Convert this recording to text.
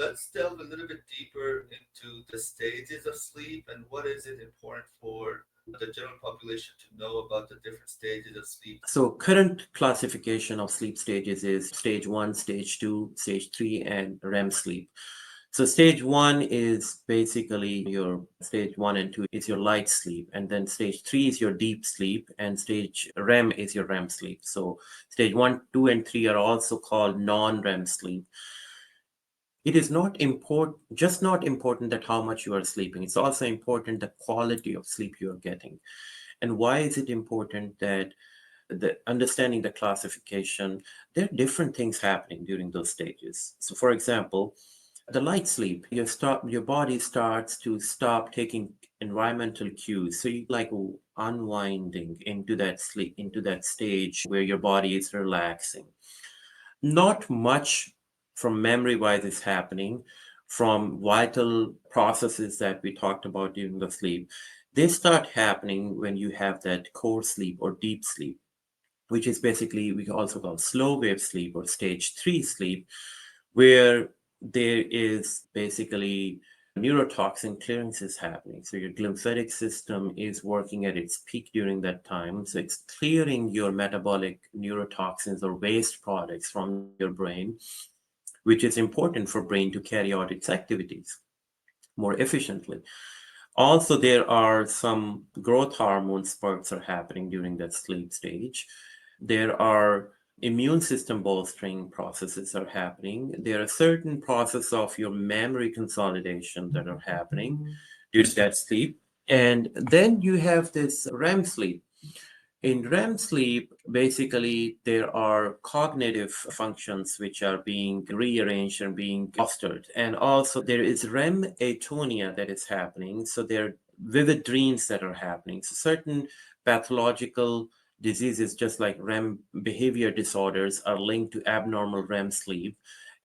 let's delve a little bit deeper into the stages of sleep and what is it important for the general population to know about the different stages of sleep. So current classification of sleep stages is stage 1, stage 2, stage 3, and REM sleep. So stage 1 is basically your stage 1 and 2 is your light sleep, and then stage 3 is your deep sleep, and stage REM is your REM sleep. So stage 1, 2, and 3 are also called non-REM sleep. It is not important, just not important that how much you are sleeping. It's also important the quality of sleep you are getting. And why is it important that the understanding the classification, there are different things happening during those stages. So for example, the light sleep, your body starts to stop taking environmental cues. So you like unwinding into that sleep, into that stage where your body is relaxing. Not much from memory wise is happening from vital processes that we talked about during the sleep. They start happening when you have that core sleep or deep sleep, which is basically we also call slow wave sleep or stage 3 sleep, where there is basically neurotoxin clearance is happening. So your glymphatic system is working at its peak during that time. So it's clearing your metabolic neurotoxins or waste products from your brain, which is important for brain to carry out its activities more efficiently. Also, there are some growth hormone spurts are happening during that sleep stage. There are immune system bolstering processes are happening. There are certain processes of your memory consolidation that are happening during that sleep. And then you have this REM sleep. In REM sleep, basically, there are cognitive functions which are being rearranged and being fostered. And also, there is REM atonia that is happening. So, there are vivid dreams that are happening. So, certain pathological diseases, just like REM behavior disorders, are linked to abnormal REM sleep.